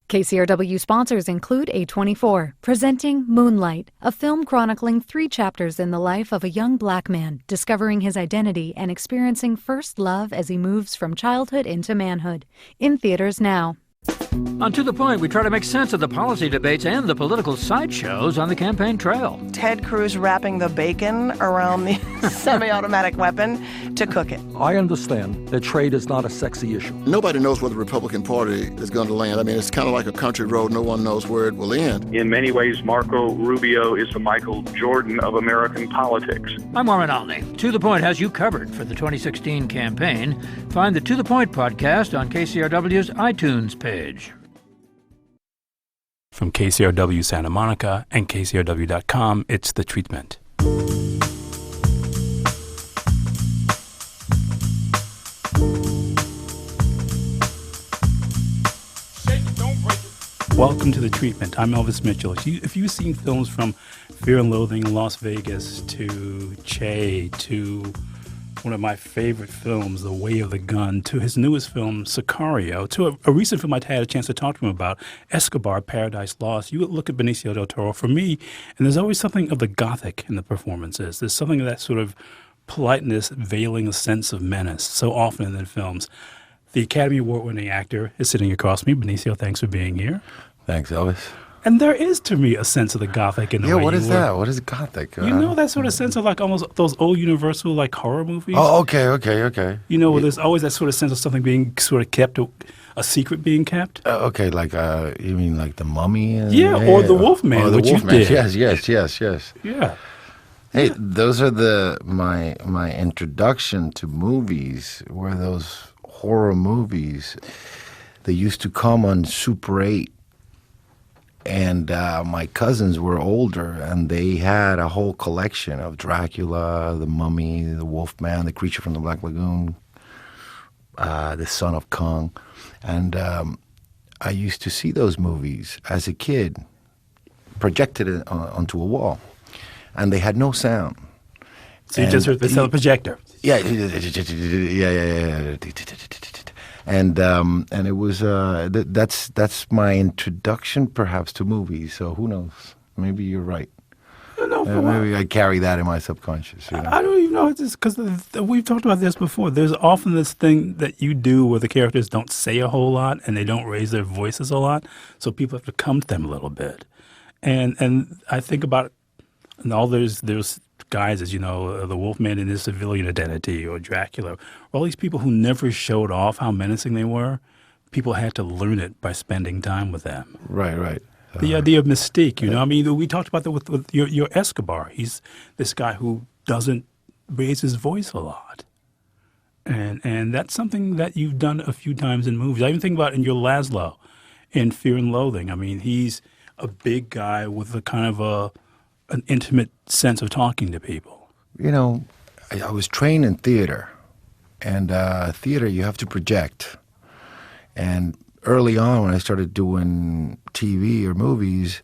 KCRW sponsors include A24, presenting Moonlight, a film chronicling 3 chapters in the life of a young black man discovering his identity and experiencing first love as he moves from childhood into manhood. In theaters now. On To The Point, we try to make sense of the policy debates and the political sideshows on the campaign trail. Ted Cruz wrapping the bacon around the semi-automatic weapon to cook it. I understand that trade is not a sexy issue. Nobody knows where the Republican Party is going to land. I mean, it's kind of like a country road. No one knows where it will end. In many ways, Marco Rubio is the Michael Jordan of American politics. I'm Warren Alney. To The Point has you covered for the 2016 campaign. Find the To The Point podcast on KCRW's iTunes page. From KCRW Santa Monica and KCRW.com, it's The Treatment. Welcome to The Treatment. I'm Elvis Mitchell. If you've seen films from Fear and Loathing in Las Vegas to Che to one of my favorite films, The Way of the Gun, to his newest film, Sicario, to a recent film I had a chance to talk to him about, Escobar, Paradise Lost. You look at Benicio Del Toro, for me, and there's always something of the gothic in the performances. There's something of that sort of politeness veiling a sense of menace so often in films. The Academy Award-winning actor is sitting across me. Benicio, thanks for being here. Thanks, Elvis. And there is, to me, a sense of the gothic in the way what is you work. that? What is gothic? You know that sort of sense of like almost those old Universal like horror movies? Oh, okay. You know, where there's always that sort of sense of something being sort of kept, a secret being kept? Okay, like, you mean like The Mummy? Or The Wolfman, or the which Wolfman. you did. Yes. Yeah. Hey, those are my introduction to movies, were those horror movies. They used to come on Super 8. And my cousins were older, and they had a whole collection of Dracula, The Mummy, The Wolfman, The Creature from the Black Lagoon, The Son of Kong. And I used to see those movies as a kid, projected onto a wall. And they had no sound. So you just heard the projector? Yeah. And it was that's my introduction perhaps to movies. So who knows? Maybe you're right. Maybe I carry that in my subconscious. You know? I don't even know. It's just because we've talked about this before. There's often this thing that you do where the characters don't say a whole lot and they don't raise their voices a lot, so people have to come to them a little bit. And I think about and all there's guys, as you know, the Wolfman in his civilian identity, or Dracula, all these people who never showed off how menacing they were. People had to learn it by spending time with them. Right. The idea of mystique, you know. I mean, we talked about that with your Escobar. He's this guy who doesn't raise his voice a lot. And that's something that you've done a few times in movies. I even think about in your Laszlo in Fear and Loathing. I mean, he's a big guy with a kind of an intimate sense of talking to people. You know, I was trained in theater. And theater, you have to project. And early on, when I started doing TV or movies,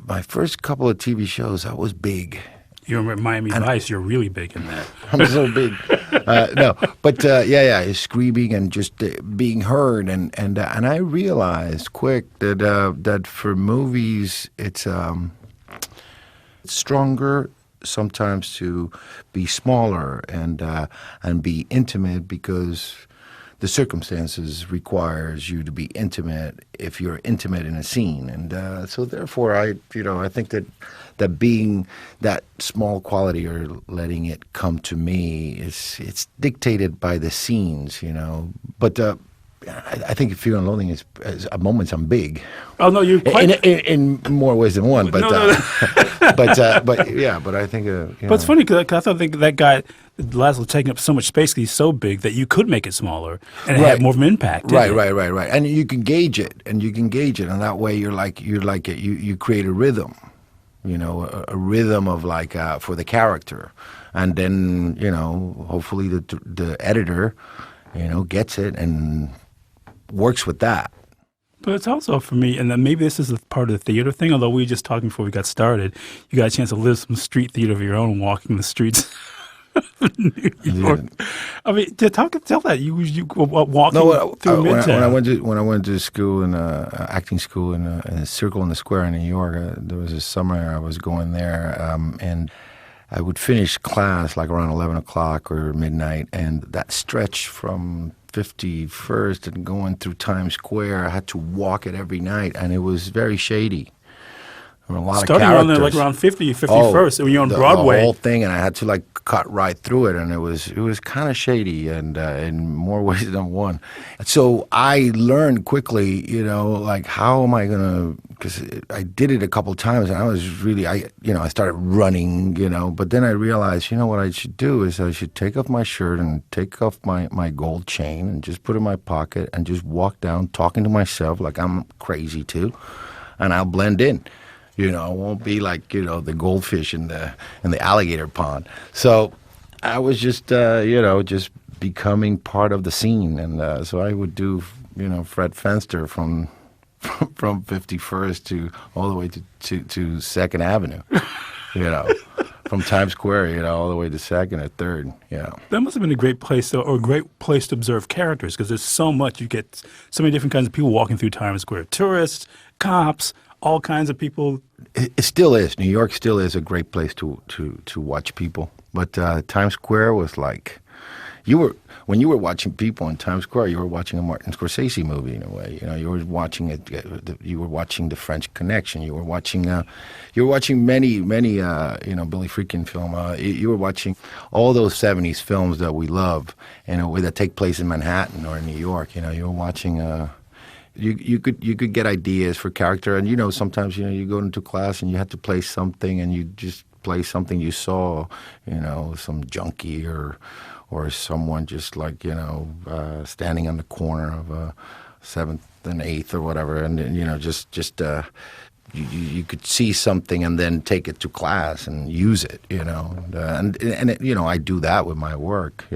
my first couple of TV shows, I was big. You're in Miami Vice. You're really big in that. I'm so big. Screaming and just being heard. And I realized quick that for movies, it's stronger sometimes to be smaller and be intimate, because the circumstances requires you to be intimate if you're intimate in a scene. And so therefore I think that being that small quality or letting it come to me it's dictated by the scenes, you know. But I think Fear and Loathing is at moments I'm big. Oh no, you're quite in more ways than one. But no. but I think. But it's funny because I thought that guy Laszlo taking up so much space. He's so big that you could make it smaller and have more of an impact. Right. And you can gauge it, and that way you create a rhythm, you know, a rhythm of like for the character, and then hopefully the editor, gets it and works with that. But it's also for me, and then maybe this is a part of the theater thing, although we were just talking before we got started, you got a chance to live some street theater of your own, walking the streets New York. I mean, tell that you were walking through Midtown. When I went to school in acting school in a Circle in the Square in New York, there was a summer I was going there, and I would finish class like around 11 o'clock or midnight, and that stretch from 51st and going through Times Square, I had to walk it every night, and it was very shady. A lot Starting of characters. like around 51st, when you're on Broadway. The whole thing, and I had to like cut right through it, and it was kind of shady, and in more ways than one. So I learned quickly, like how am I gonna? Because I did it a couple times, and I was really, I started running, But then I realized, what I should do is I should take off my shirt and take off my gold chain and just put it in my pocket and just walk down talking to myself like I'm crazy too, and I'll blend in. I won't be like, the goldfish in the alligator pond. So I was just, just becoming part of the scene. And so I would do, Fred Fenster from 51st to all the way to 2nd Avenue, from Times Square, all the way to 2nd or 3rd, That must have been a great place, though, or a great place to observe characters, because there's so much. You get so many different kinds of people walking through Times Square. Tourists, cops, all kinds of people. It still is. New York still is a great place to watch people. But Times Square was like, when you were watching people in Times Square, you were watching a Martin Scorsese movie in a way. You were watching you were watching The French Connection. You were watching many Billy Friedkin film. You were watching all those 70s films that we love in a way that take place in Manhattan or in New York. You were watching. You could get ideas for character, and sometimes you go into class and you have to play something, and you just play something you saw, some junkie or someone just like standing on the corner of 7th and 8th or whatever, and you could see something and then take it to class and use it, I do that with my work,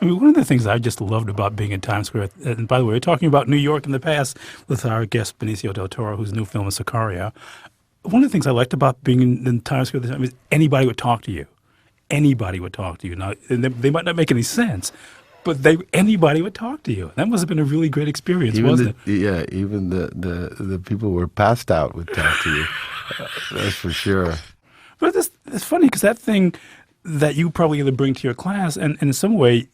I mean, one of the things I just loved about being in Times Square, and by the way, we're talking about New York in the past with our guest Benicio Del Toro, whose new film is Sicario. One of the things I liked about being in Times Square at the time is anybody would talk to you. Anybody would talk to you. Now, they might not make any sense, but anybody would talk to you. That must have been a really great experience, wasn't it? Yeah, even the people who were passed out would talk to you. That's for sure. But it's funny because that thing that you probably either bring to your class, and in some way,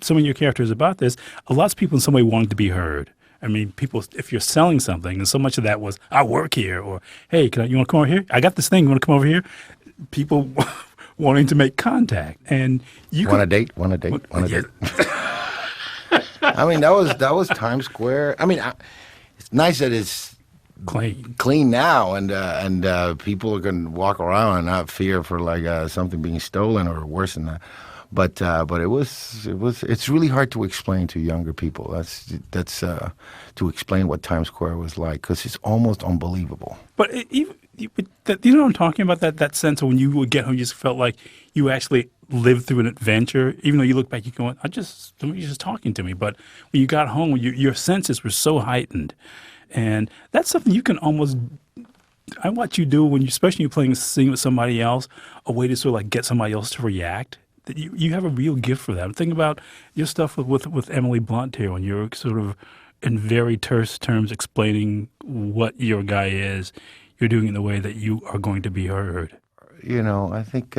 some of your characters about this, a lot of people in some way wanted to be heard. I mean, people, if you're selling something, and so much of that was, I work here, or, hey, you want to come over here? I got this thing, you want to come over here? People wanting to make contact. And you want a date? I mean, that was Times Square. I mean, it's nice that it's clean now, and people can walk around and not fear for like something being stolen or worse than that. But it's really hard to explain to younger people. That's to explain what Times Square was like, because it's almost unbelievable. But you know what I'm talking about? That sense of when you would get home, you just felt like you actually lived through an adventure. Even though you look back, you're going, somebody's just talking to me. But when you got home, your senses were so heightened, and that's something you can almost. I watch you do especially when you're playing a scene with somebody else, a way to sort of like get somebody else to react. You have a real gift for that. I'm thinking about your stuff with Emily Blunt here, when you're sort of in very terse terms explaining what your guy is. You're doing it in the way that you are going to be heard. I think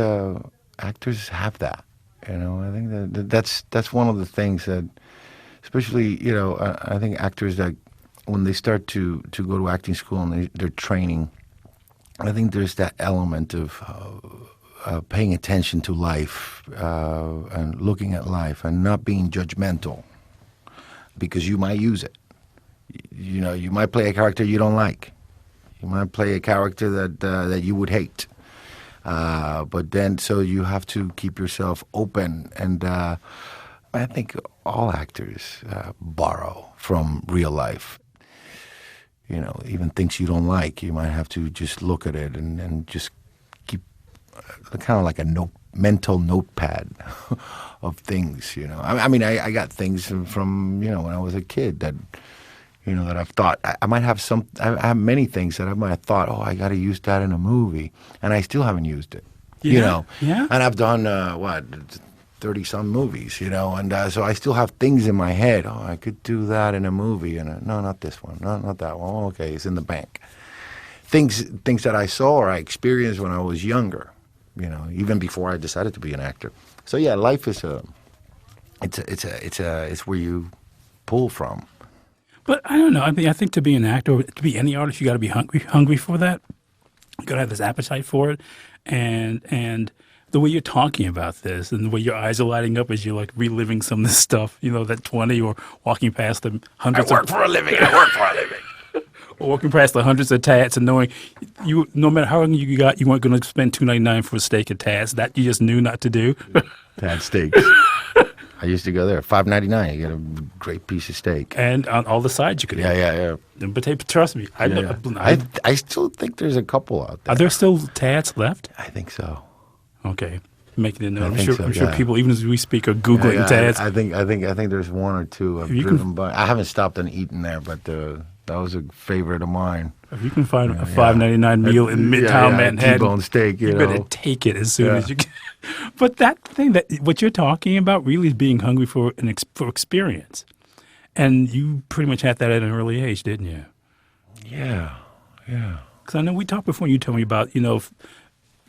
actors have that. I think that's one of the things that, especially, I think actors that when they start to go to acting school and they're training, I think there's that element of paying attention to life and looking at life and not being judgmental, because you might use it. You might play a character you don't like. You might play a character that you would hate. But then, so you have to keep yourself open. And I think all actors borrow from real life. Even things you don't like, you might have to just look at it and just keep kind of like a mental notepad of things, I mean, I got things from, when I was a kid that, that I've thought, I might have I have many things that I might have thought, I got to use that in a movie, and I still haven't used it. you know. Yeah. And I've done, 30-some movies, you know, and so I still have things in my head. Oh, I could do that in a movie. And no, not this one. No, not that one. Oh, okay, it's in the bank. Things that I saw or I experienced when I was younger, you know, even before I decided to be an actor. So yeah, life is it's where you pull from. But I don't know. I mean, I think to be an actor, to be any artist, you got to be hungry for that. You got to have this appetite for it, and the way you're talking about this, and the way your eyes are lighting up as you're like reliving some of this stuff, you know, that 20 or walking past the hundreds. I work for a living. Or walking past the hundreds of tats and knowing you, no matter how long you got, you weren't going to spend $2.99 for a steak at Tats. That you just knew not to do. Tad steaks. I used to go there. $5.99. You get a great piece of steak. And on all the sides you could eat. Yeah. But trust me, I still think there's a couple out there. Are there still Tats left? I think so. Okay. Making it known. I think so, I'm sure yeah. people, even as we speak, are Googling Tats. I think there's one or two. I've driven by. I haven't stopped and eaten there, but that was a favorite of mine. If you can find a $5.99 meal in Midtown Manhattan, T-bone steak, you better know. take it as soon as you can. But that thing, what you're talking about really is being hungry for for experience. And you pretty much had that at an early age, didn't you? Yeah. Because I know we talked before, and you told me about, you know,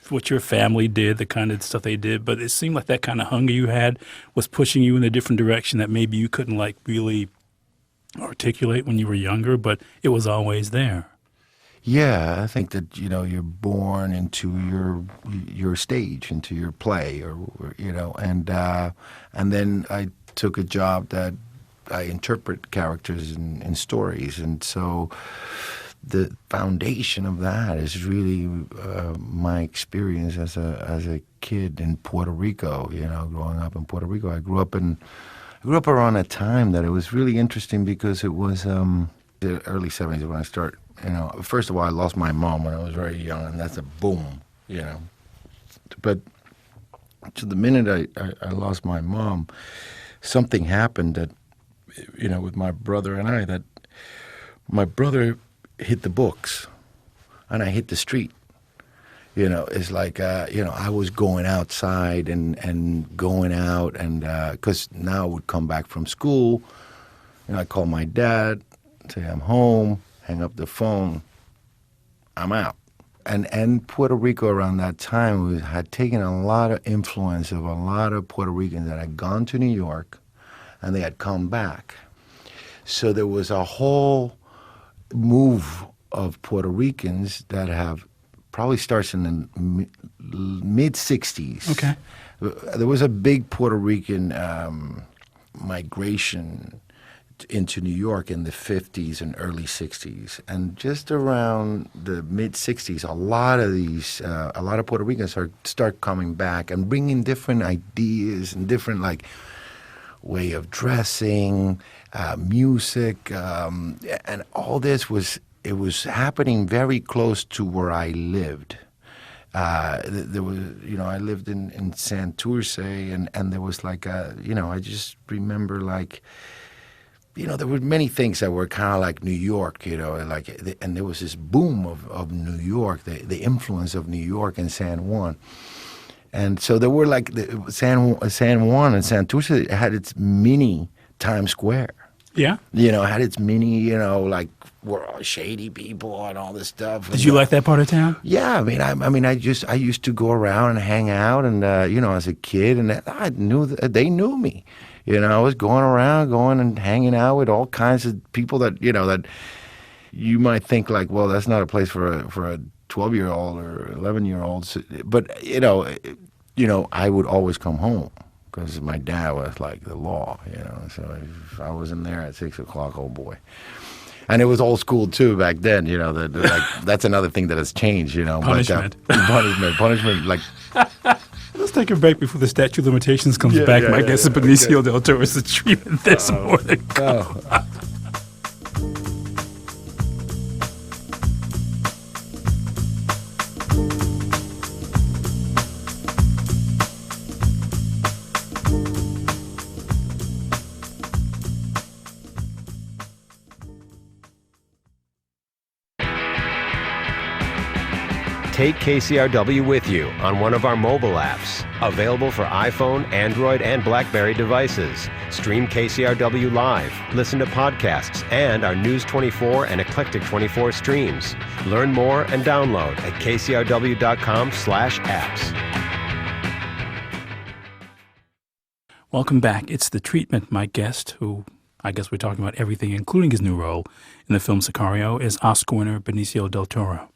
what your family did, the kind of stuff they did, but it seemed like that kind of hunger you had was pushing you in a different direction that maybe you couldn't like really articulate when you were younger, but it was always there. Yeah, I think that, you know, you're born into your stage, into your play, or you know, and then I took a job that I interpret characters in stories, and so the foundation of that is really my experience as a kid in Puerto Rico. You know, growing up in Puerto Rico, I grew up around a time that it was really interesting because it was the early 70s when I started. You know, first of all, I lost my mom when I was very young, and that's a boom, you know. But to the minute I lost my mom, something happened that, you know, with my brother and I, that my brother hit the books, and I hit the street. You know, it's like, you know, I was going outside and going out, and because now I would come back from school, and I'd call my dad, say I'm home, hang up the phone, I'm out. And Puerto Rico around that time had taken a lot of influence of a lot of Puerto Ricans that had gone to New York, and they had come back. So there was a whole move of Puerto Ricans that have probably starts in the mid-'60s. Okay. There was a big Puerto Rican migration into New York in the 50s and early 60s. And just around the mid-'60s, a lot of Puerto Ricans start coming back and bringing different ideas and different, like, way of dressing, music, and all this was happening very close to where I lived. There was, you know, I lived in Santurce, and there was like you know, I just remember, like, you know, there were many things that were kind of like New York, you know, like, and there was this boom of New York, the influence of New York and San Juan. And so there were like San Juan and Santurce had its mini Times Square. Yeah. You know, had its mini, you know, like, we're all shady people and all this stuff. Did you like that part of town? Yeah, I used to go around and hang out, and you know, as a kid, and they knew me. You know, I was going and hanging out with all kinds of people that, you know, that you might think like, well, that's not a place for a 12-year-old or 11-year-old. But you know, I would always come home because my dad was like the law. You know, so if I wasn't there at 6 o'clock, oh boy. And it was old school too back then. You know, like, that's another thing that has changed. You know, punishment. Punishment, like. Let's take a break before the statute of limitations comes back. My guess is Benicio Del Toro is treating this more than take KCRW with you on one of our mobile apps. Available for iPhone, Android, and BlackBerry devices. Stream KCRW live, listen to podcasts, and our News 24 and Eclectic 24 streams. Learn more and download at kcrw.com/apps. Welcome back. It's The Treatment. My guest, who I guess we're talking about everything, including his new role in the film Sicario, is Oscar winner Benicio Del Toro.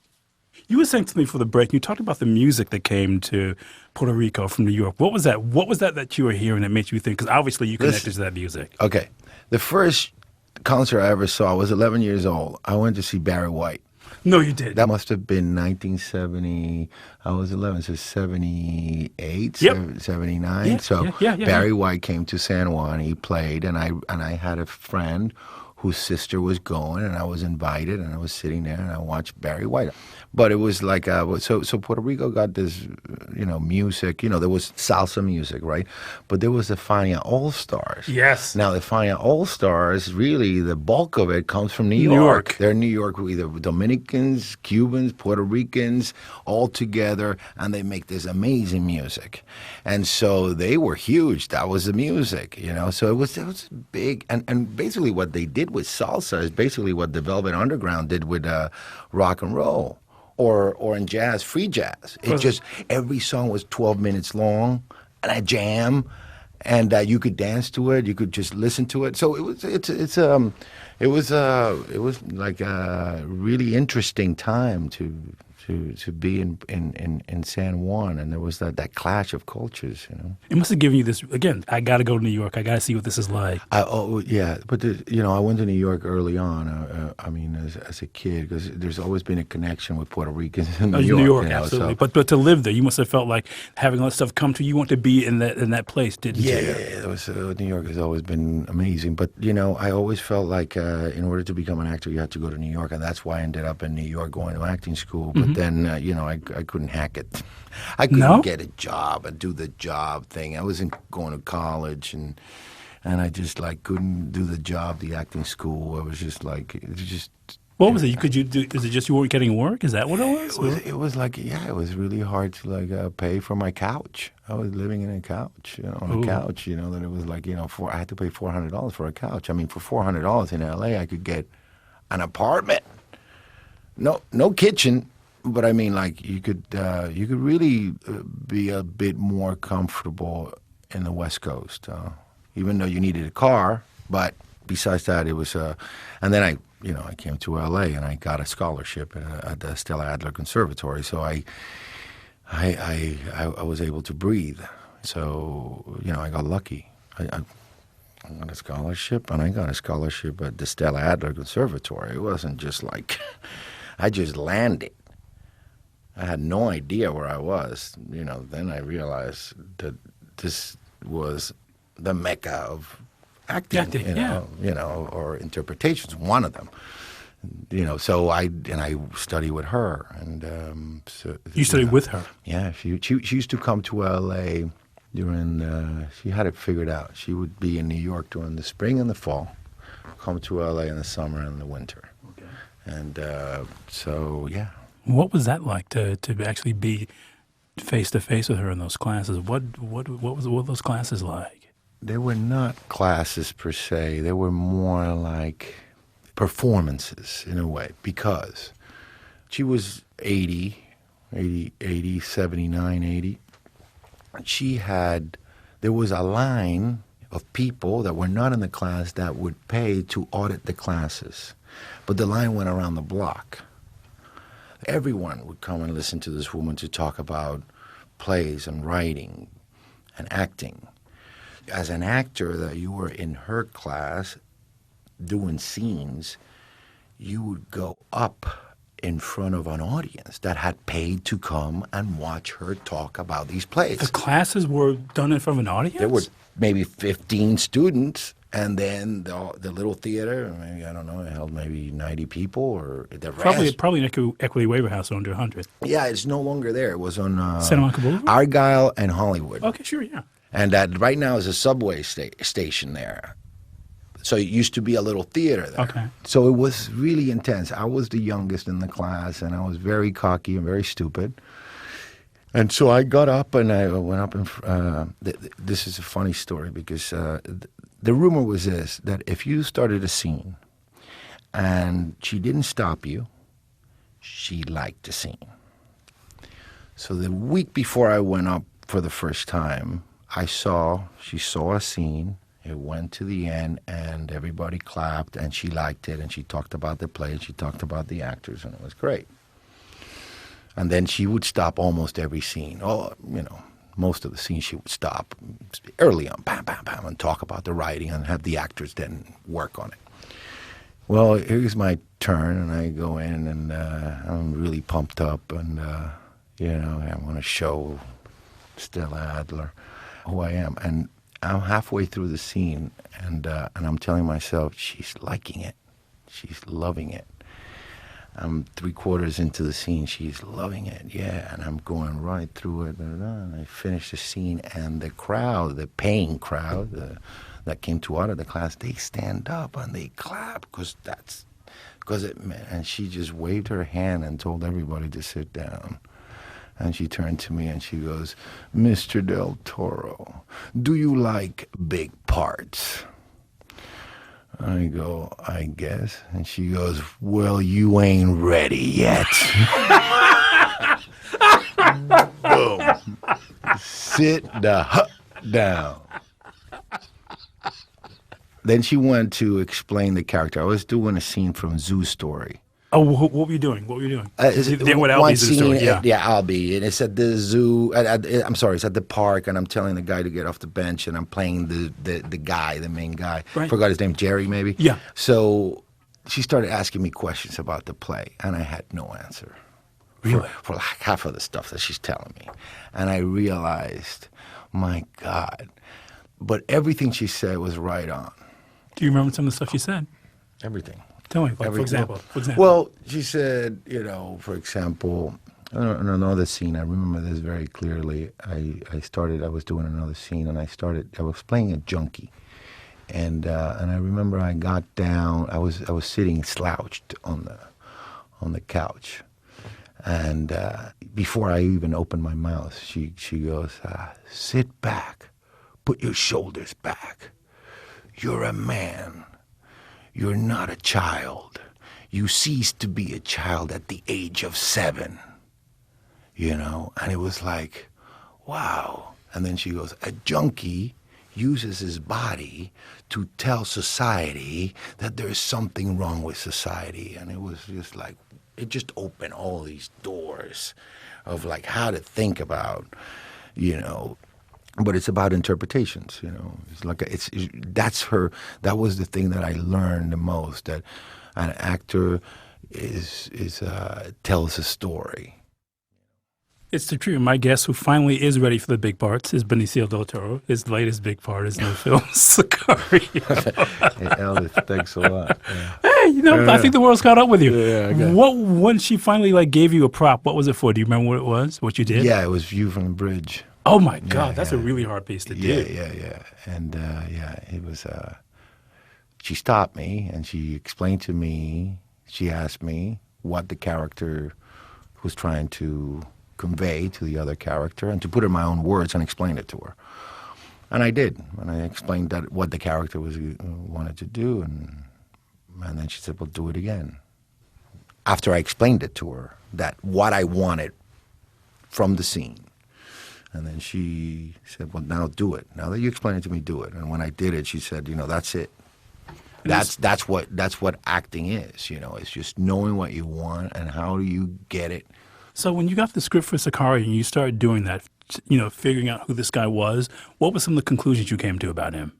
You were saying to me for the break, you talked about the music that came to Puerto Rico from New York. What was that? What was that you were hearing that made you think? Because obviously you connected to that music. Okay. The first concert I ever saw, I was 11 years old. I went to see Barry White. No, you did. That must have been 1970. I was 11, so 78, Yep. 79. Yeah, so yeah, Barry White came to San Juan. He played, and I had a friend whose sister was going, and I was invited, and I was sitting there, and I watched Barry White. But it was like, so Puerto Rico got this, music. There was salsa music, right? But there was the Fania All-Stars. Yes. Now, the Fania All-Stars, really, the bulk of it comes from New York. They're New York, either Dominicans, Cubans, Puerto Ricans, all together, and they make this amazing music. And so they were huge. That was the music, So it was big. And basically what they did with salsa is basically what the Velvet Underground did with rock and roll. Or in jazz, free jazz. It just, every song was 12 minutes long, and a jam, and you could dance to it. You could just listen to it. So it was like a really interesting time to be in San Juan, and there was that clash of cultures. It must have given you this again. I got to go to New York. I got to see what this is like. But I went to New York early on. As a kid, because there's always been a connection with Puerto Ricans in New York. Absolutely. So. But to live there, you must have felt like having all that stuff come to you. You want to be in that place, didn't you? Yeah. New York has always been amazing. But I always felt like in order to become an actor, you had to go to New York, and that's why I ended up in New York going to acting school. But then, I couldn't hack it. I couldn't get a job and do the job thing. I wasn't going to college, and I just couldn't do the job, the acting school. I was just What was it? Is it just you weren't getting work? Is that what it was? It was it was really hard to pay for my couch. I was living in a couch, on a couch, that it was I had to pay $400 for a couch. I mean, for $400 in LA, I could get an apartment. No kitchen. But I mean, you could really be a bit more comfortable in the West Coast, even though you needed a car. But besides that, it was. And then I came to LA and I got a scholarship at the Stella Adler Conservatory. So I was able to breathe. So I got lucky. I got a scholarship, and I got a scholarship at the Stella Adler Conservatory. It wasn't just I just landed. I had no idea where I was. Then I realized that this was the mecca of acting, or interpretations, one of them. So I studied with her. And you studied with her? Yeah, she used to come to L.A. during, she had it figured out. She would be in New York during the spring and the fall, come to L.A. in the summer and the winter. Okay. And yeah. What was that like to actually be face to face with her in those classes? What were those classes like? They were not classes per se. They were more like performances in a way, because she was 79, 80. There was a line of people that were not in the class that would pay to audit the classes. But the line went around the block. Everyone would come and listen to this woman to talk about plays and writing and acting. As an actor that you were in her class doing scenes, you would go up in front of an audience that had paid to come and watch her talk about these plays. The classes were done in front of an audience? There were maybe 15 students. And then the little theater, maybe, I don't know, it held maybe 90 people, or the rest. Probably an Equity Waiver House under 100. Yeah, it's no longer there. It was on Santa Monica Boulevard? Argyle and Hollywood. Okay, sure, yeah. And that right now is a subway station there. So it used to be a little theater there. Okay. So it was really intense. I was the youngest in the class, and I was very cocky and very stupid. And so I got up and I went up and this is a funny story because the rumor was this, that if you started a scene and she didn't stop you, she liked the scene. So the week before I went up for the first time, she saw a scene. It went to the end, and everybody clapped, and she liked it, and she talked about the play, and she talked about the actors, and it was great. And then she would stop almost every scene. Most of the scenes she would stop early on, bam, bam, bam, and talk about the writing and have the actors then work on it. Well, here's my turn, and I go in, and I'm really pumped up, and, I want to show Stella Adler who I am. And I'm halfway through the scene, and I'm telling myself, she's liking it. She's loving it. I'm 3/4 into the scene. She's loving it, yeah. And I'm going right through it. And I finish the scene, and the crowd, the paying crowd that came to out of the class, they stand up and they clap because it meant. And she just waved her hand and told everybody to sit down. And she turned to me and she goes, "Mr. Del Toro, do you like big parts?" I go, "I guess." And she goes, "Well, you ain't ready yet." Boom. Sit the down. Then she went to explain the character. I was doing a scene from Zoo Story. Oh, what were you doing? What were you doing? What One Albie's scene, story, yeah. Albie, and it's at the zoo. I'm sorry, it's at the park, and I'm telling the guy to get off the bench, and I'm playing the guy, the main guy. Right. Forgot his name, Jerry, maybe. Yeah. So she started asking me questions about the play, and I had no answer. Really? For like half of the stuff that she's telling me, and I realized, my God, but everything she said was right on. Do you remember some of the stuff she said? Everything. Tell me, for example. Well, she said, for example, in another scene, I remember this very clearly. I was doing another scene, and I was playing a junkie. And I remember I got down, I was sitting slouched on the couch. And before I even opened my mouth, she goes, "Sit back, put your shoulders back. You're a man. You're not a child. You ceased to be a child at the age of 7. And it was like, wow. And then she goes, "A junkie uses his body to tell society that there's something wrong with society." And it was just like, it just opened all these doors of like how to think about, but it's about interpretations, It's like that was the thing that I learned the most, that an actor tells a story. It's the truth. My guest who finally is ready for the big parts is Benicio Del Toro. His latest big part is in the film Sicario. Hey, Elvis, thanks a lot. Yeah. Hey, I think the world's caught up with you. Yeah, okay. When she finally gave you a prop, what was it for? Do you remember what it was? What you did? Yeah, it was View from the Bridge. Oh my God, that's a really hard piece to do. Yeah. And it was. She stopped me and she explained to me. She asked me what the character was trying to convey to the other character, and to put it in my own words and explain it to her. And I did, and I explained that what the character wanted to do, and then she said, "Well, do it again." After I explained it to her, that what I wanted from the scene. And then she said, "Well, now do it. Now that you explained it to me, do it." And when I did it, she said, "That's it. That's what acting is. It's just knowing what you want and how do you get it." So when you got the script for Sicario and you started doing that, figuring out who this guy was, what were some of the conclusions you came to about him?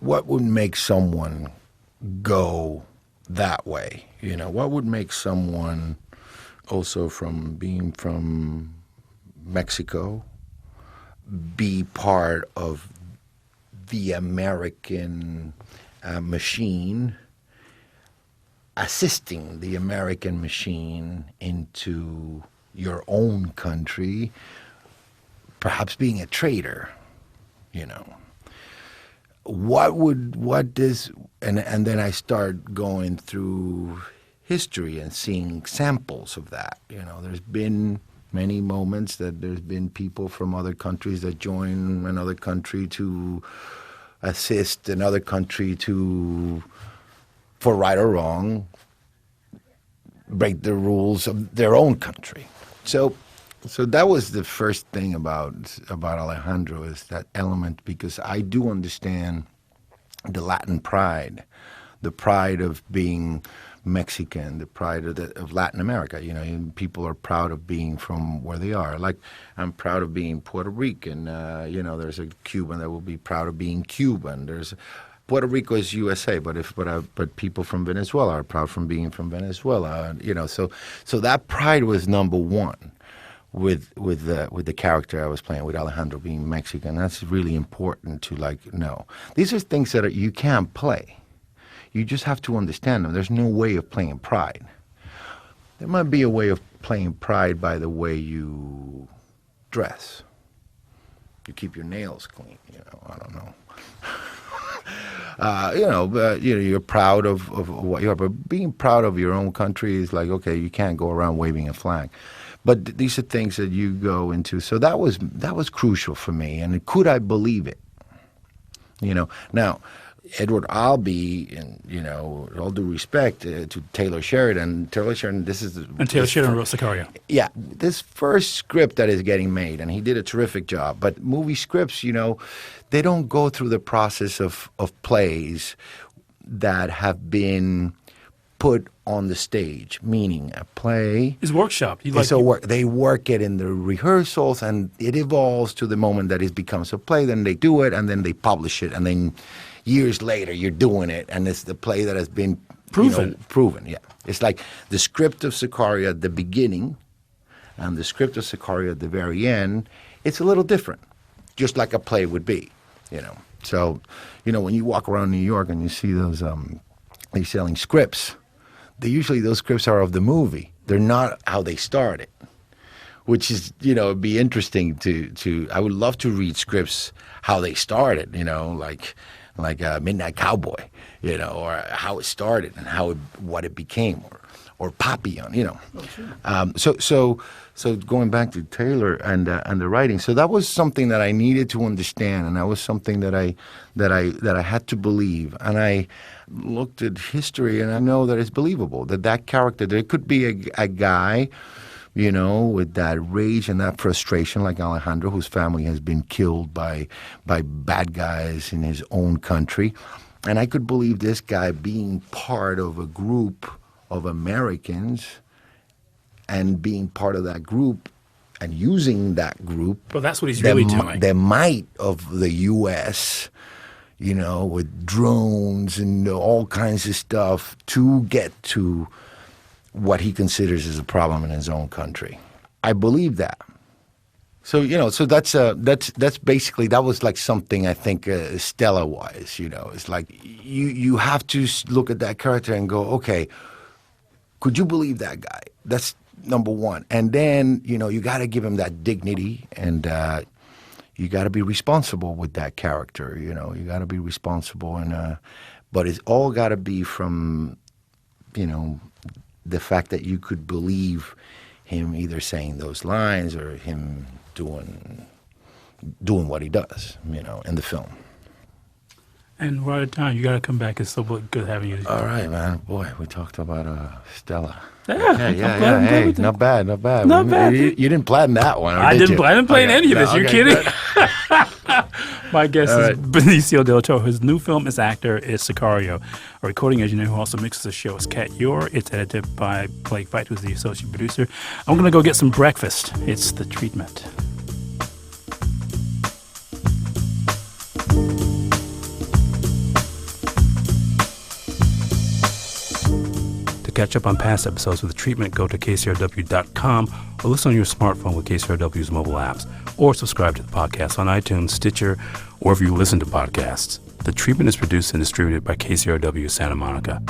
What would make someone go that way? What would make someone also from being from Mexico be part of the American machine, assisting the American machine into your own country, perhaps being a traitor, and then I start going through history and seeing samples of that. There's been many moments that there's been people from other countries that join another country to assist another country to, for right or wrong, break the rules of their own country. So that was the first thing about Alejandro, is that element, because I do understand the Latin pride, the pride of being Mexican, the pride of Latin America. People are proud of being from where they are. Like, I'm proud of being Puerto Rican. There's a Cuban that will be proud of being Cuban. Puerto Rico is USA, but people from Venezuela are proud from being from Venezuela. So that pride was number one with the character I was playing, with Alejandro being Mexican. That's really important to know. These are things that you can't play. You just have to understand them. There's no way of playing pride. There might be a way of playing pride by the way you dress. You keep your nails clean. I don't know. You're proud of what you are, but being proud of your own country is like, okay, you can't go around waving a flag. But these are things that you go into. So that was crucial for me. And could I believe it? Now, Edward Albee, and all due respect to Taylor Sheridan, this is and Taylor Sheridan wrote Sicario. Yeah, this first script that is getting made, and he did a terrific job. But movie scripts, they don't go through the process of plays that have been put on the stage, meaning a play is workshop. They work it in the rehearsals, and it evolves to the moment that it becomes a play. Then they do it, and then they publish it, and then years later you're doing it, and it's the play that has been proven. Yeah, it's like the script of Sicario at the beginning, and the script of Sicario at the very end. It's a little different, just like a play would be. So when you walk around New York and you see those they're selling scripts. Usually those scripts are of the movie. They're not how they started, which is, it'd be interesting to I would love to read scripts how they started, like Midnight Cowboy, or how it started and what it became, or Papillon, Oh, sure. So going back to Taylor and the writing, so that was something that I needed to understand, and that was something that I had to believe. And I looked at history, and I know that it's believable that character, there could be a guy, with that rage and that frustration, like Alejandro, whose family has been killed by bad guys in his own country, and I could believe this guy being part of a group of Americans and being part of that group and using that group. Well, that's what he's really doing. The might of the U.S., with drones and all kinds of stuff to get to what he considers as a problem in his own country. I believe that. So, so that's basically, that was like something I think Stella-wise, it's like you have to look at that character and go, okay, could you believe that guy? That's number one. And then, you got to give him that dignity, and you got to be responsible with that character. You got to be responsible, and but it's all got to be from, the fact that you could believe him either saying those lines or him doing what he does, in the film. And we're out of time. You got to come back. It's so good having you. All right, man. Boy, we talked about Stella. Yeah. Hey, not bad. Not bad. You didn't plan that one, I didn't plan any of this. You're kidding? My guest is Benicio Del Toro. His new film as actor is Sicario. A recording engineer who also mixes the show is Kat Yor. It's edited by Blake Veit, who's the associate producer. I'm going to go get some breakfast. It's The Treatment. To catch up on past episodes of The Treatment, go to KCRW.com or listen on your smartphone with KCRW's mobile apps, or subscribe to the podcast on iTunes, Stitcher, or wherever you listen to podcasts. The Treatment is produced and distributed by KCRW Santa Monica.